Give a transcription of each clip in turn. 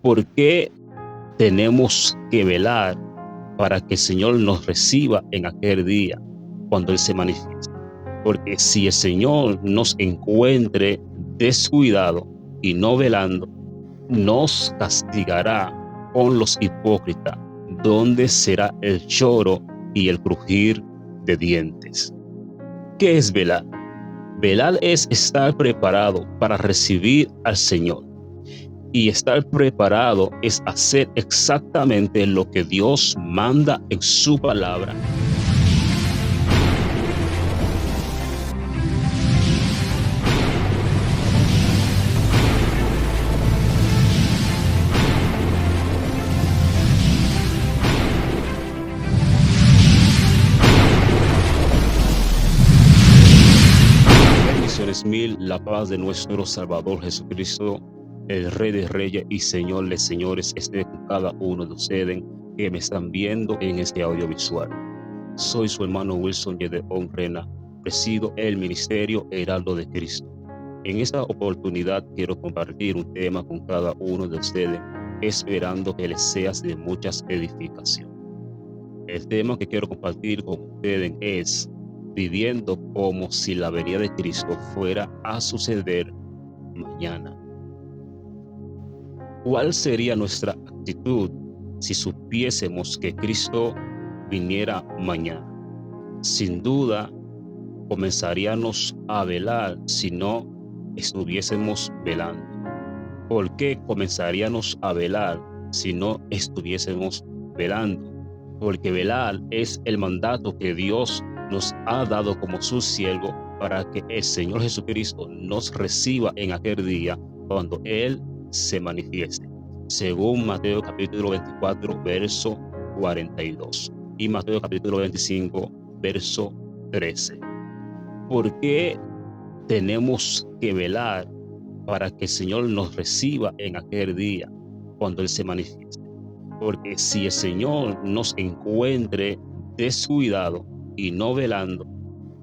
¿Por qué tenemos que velar para que el Señor nos reciba en aquel día cuando Él se manifieste? Porque si el Señor nos encuentre descuidado y no velando, nos castigará con los hipócritas, donde será el lloro y el crujir de dientes. ¿Qué es velar? Velar es estar preparado para recibir al Señor. Y estar preparado es hacer exactamente lo que Dios manda en su palabra. Bendiciones mil, la paz de nuestro Salvador Jesucristo, el Rey de Reyes y Señor de Señores, esté con cada uno de ustedes que me están viendo en este audiovisual. Soy su hermano Wilson Gedeón Rena, presido el Ministerio Heraldo de Cristo. En esta oportunidad quiero compartir un tema con cada uno de ustedes, esperando que les sea de muchas edificación. El tema que quiero compartir con ustedes es viviendo como si la venida de Cristo fuera a suceder mañana. ¿Cuál sería nuestra actitud si supiésemos que Cristo viniera mañana? Sin duda, comenzaríamos a velar si no estuviésemos velando. ¿Por qué comenzaríamos a velar si no estuviésemos velando? Porque velar es el mandato que Dios nos ha dado como su siervo para que el Señor Jesucristo nos reciba en aquel día cuando Él se manifieste, según Mateo capítulo 24, verso 42 y Mateo capítulo 25, verso 13. ¿Por qué tenemos que velar para que el Señor nos reciba en aquel día cuando Él se manifieste? Porque si el Señor nos encuentre descuidado y no velando,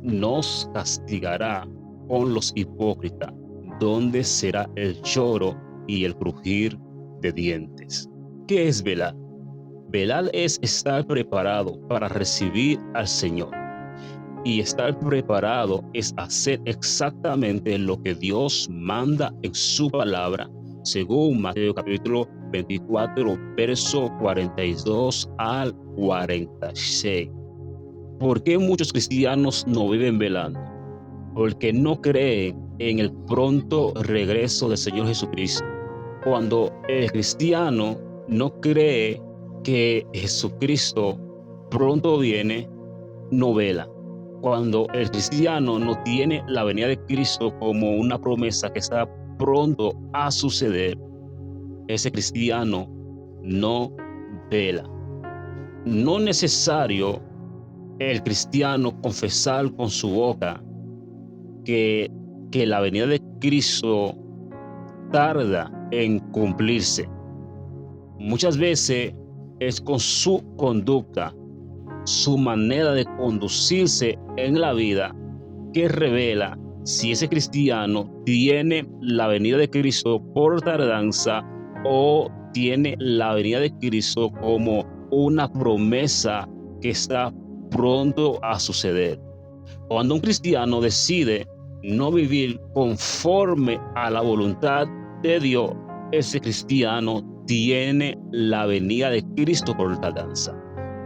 nos castigará con los hipócritas, donde será el lloro y el crujir de dientes. ¿Qué es velar? Velar es estar preparado para recibir al Señor. Y estar preparado es hacer exactamente lo que Dios manda en su palabra, según Mateo capítulo 24, verso 42 al 46. ¿Por qué muchos cristianos no viven velando? Porque no creen en el pronto regreso del Señor Jesucristo. Cuando el cristiano no cree que Jesucristo pronto viene, no vela. Cuando el cristiano no tiene la venida de Cristo como una promesa que está pronto a suceder, ese cristiano no vela. No es necesario el cristiano confesar con su boca que la venida de Cristo tarda en cumplirse. Muchas veces es con su conducta, su manera de conducirse en la vida, que revela si ese cristiano tiene la venida de Cristo por tardanza o tiene la venida de Cristo como una promesa que está pronto a suceder. Cuando un cristiano decide no vivir conforme a la voluntad de Dios, ese cristiano tiene la venida de Cristo por tardanza.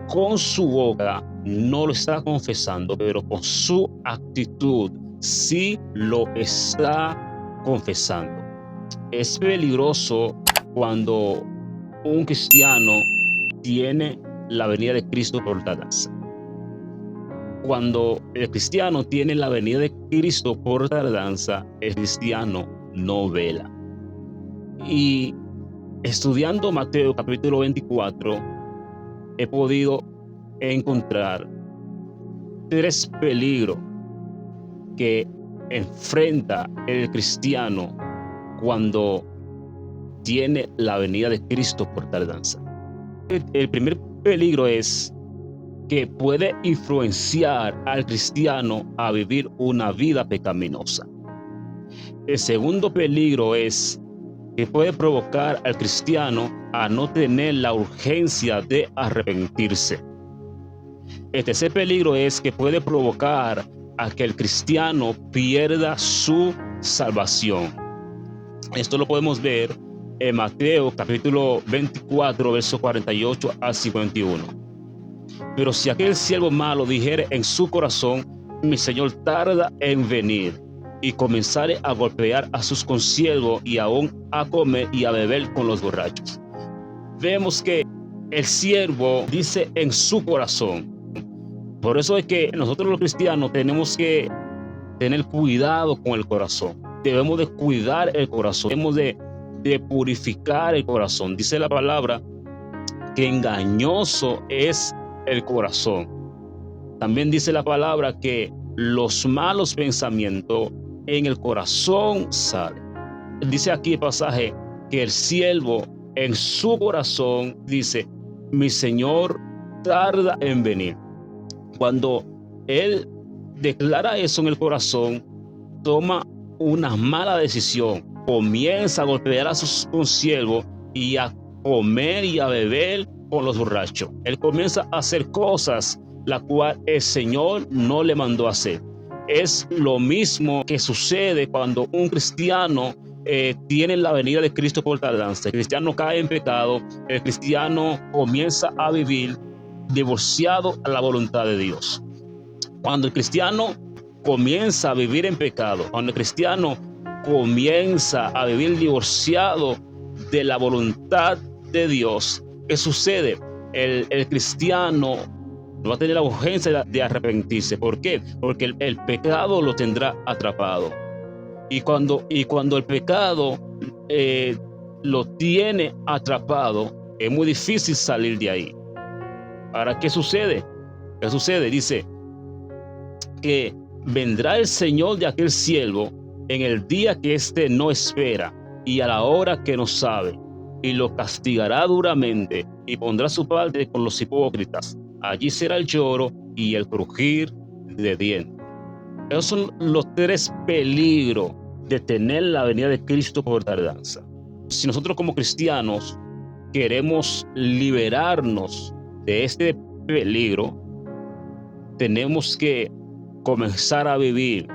Con su boca no lo está confesando, pero con su actitud sí lo está confesando. Es peligroso cuando un cristiano tiene la venida de Cristo por tardanza. Cuando el cristiano tiene la venida de Cristo por tardanza, el cristiano no vela. Y estudiando Mateo capítulo 24, he podido encontrar 3 peligros que enfrenta el cristiano cuando tiene la venida de Cristo por tardanza. El primer peligro es que puede influenciar al cristiano a vivir una vida pecaminosa. El segundo peligro es que puede provocar al cristiano a no tener la urgencia de arrepentirse. El tercer peligro es que puede provocar a que el cristiano pierda su salvación. Esto lo podemos ver en Mateo capítulo 24, versos 48 al 51. Pero si aquel siervo malo dijere en su corazón: mi señor tarda en venir, y comenzare a golpear a sus consiervos y aún a comer y a beber con los borrachos. Vemos que el siervo dice en su corazón. Por eso es que nosotros los cristianos tenemos que tener cuidado con el corazón. Debemos de cuidar el corazón, debemos de purificar el corazón. Dice la palabra que engañoso es el corazón. También dice la palabra que los malos pensamientos en el corazón salen. Dice aquí el pasaje que el siervo en su corazón dice: mi señor tarda en venir. Cuando él declara eso en el corazón, toma una mala decisión, comienza a golpear a sus consiervos y a comer y a beber con los borrachos. Él comienza a hacer cosas la cual el Señor no le mandó a hacer. Es lo mismo que sucede cuando un cristiano tiene la venida de Cristo por tardanza. El cristiano cae en pecado, el cristiano comienza a vivir divorciado a la voluntad de Dios. Cuando el cristiano comienza a vivir en pecado, cuando el cristiano comienza a vivir divorciado de la voluntad de Dios, ¿qué sucede? El cristiano no va a tener la urgencia de arrepentirse. ¿Por qué? Porque el pecado lo tendrá atrapado. Y cuando el pecado lo tiene atrapado, es muy difícil salir de ahí. Ahora, ¿qué sucede? ¿Qué sucede? Dice que vendrá el Señor de aquel siervo en el día que éste no espera y a la hora que no sabe, y lo castigará duramente y pondrá su parte con los hipócritas. Allí será el lloro y el crujir de dientes. Esos son los tres peligros de tener la venida de Cristo por tardanza. Si nosotros como cristianos queremos liberarnos de este peligro, tenemos que comenzar a vivir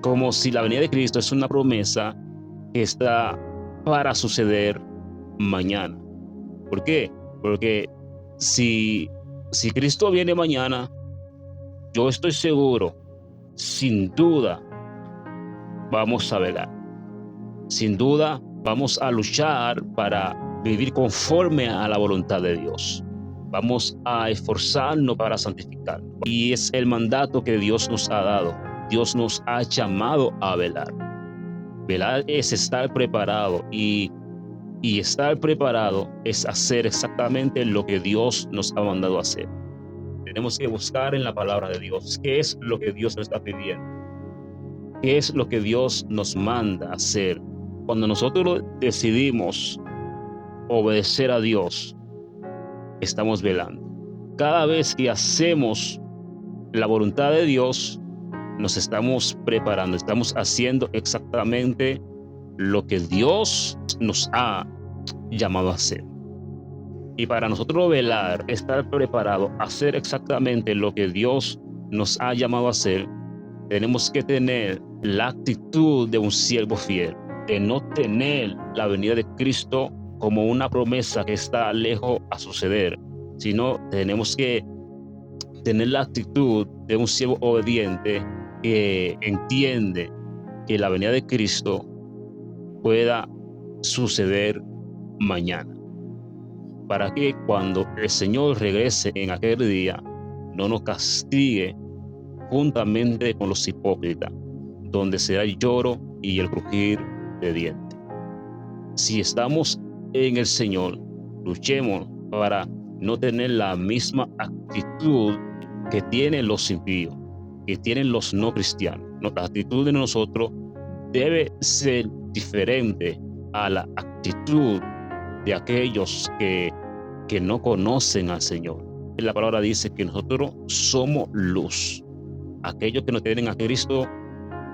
como si la venida de Cristo es una promesa que está para suceder mañana. ¿Por qué? Porque si Cristo viene mañana, yo estoy seguro, sin duda, vamos a velar. Sin duda, vamos a luchar para vivir conforme a la voluntad de Dios. Vamos a esforzarnos para santificarnos. Y es el mandato que Dios nos ha dado. Dios nos ha llamado a velar. Velar es estar preparado y estar preparado es hacer exactamente lo que Dios nos ha mandado a hacer. Tenemos que buscar en la palabra de Dios qué es lo que Dios nos está pidiendo, qué es lo que Dios nos manda hacer. Cuando nosotros decidimos obedecer a Dios, estamos velando. Cada vez que hacemos la voluntad de Dios, nos estamos preparando, estamos haciendo exactamente lo que Dios nos ha llamado a hacer. Y para nosotros velar, estar preparado, hacer exactamente lo que Dios nos ha llamado a hacer, tenemos que tener la actitud de un siervo fiel, de no tener la venida de Cristo como una promesa que está lejos a suceder, sino tenemos que tener la actitud de un siervo obediente que entiende que la venida de Cristo pueda suceder mañana, para que cuando el Señor regrese en aquel día no nos castigue juntamente con los hipócritas, donde será el lloro y el crujir de dientes. Si estamos en el Señor, luchemos para no tener la misma actitud que tienen los impíos, que tienen los no cristianos. Nuestra actitud de nosotros debe ser diferente a la actitud de aquellos que no conocen al Señor. La palabra dice que nosotros somos luz. Aquellos que no tienen a Cristo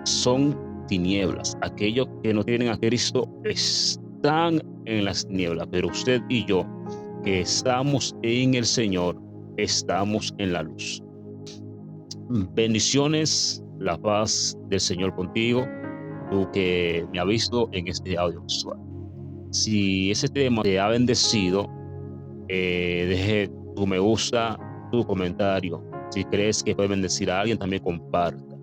son tinieblas. Aquellos que no tienen a Cristo están en las nieblas, pero usted y yo, que estamos en el Señor, estamos en la luz. Bendiciones, la paz del Señor contigo, tú que me has visto en este audiovisual. Si ese tema te ha bendecido, deje tu me gusta, tu comentario. Si crees que puede bendecir a alguien, también comparta.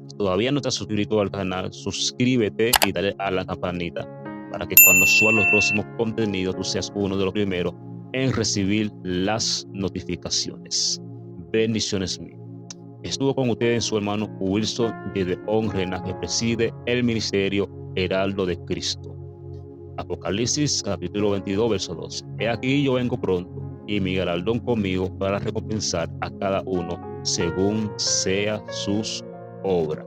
Si todavía no estás suscrito al canal, suscríbete y dale a la campanita para que cuando suba los próximos contenidos tú seas uno de los primeros en recibir las notificaciones. Bendiciones mías. Estuvo con ustedes su hermano Wilson de Honrena, que preside el ministerio Heraldo de Cristo. Apocalipsis capítulo 22, verso 12. He aquí yo vengo pronto, y mi galardón conmigo para recompensar a cada uno según sea sus obras.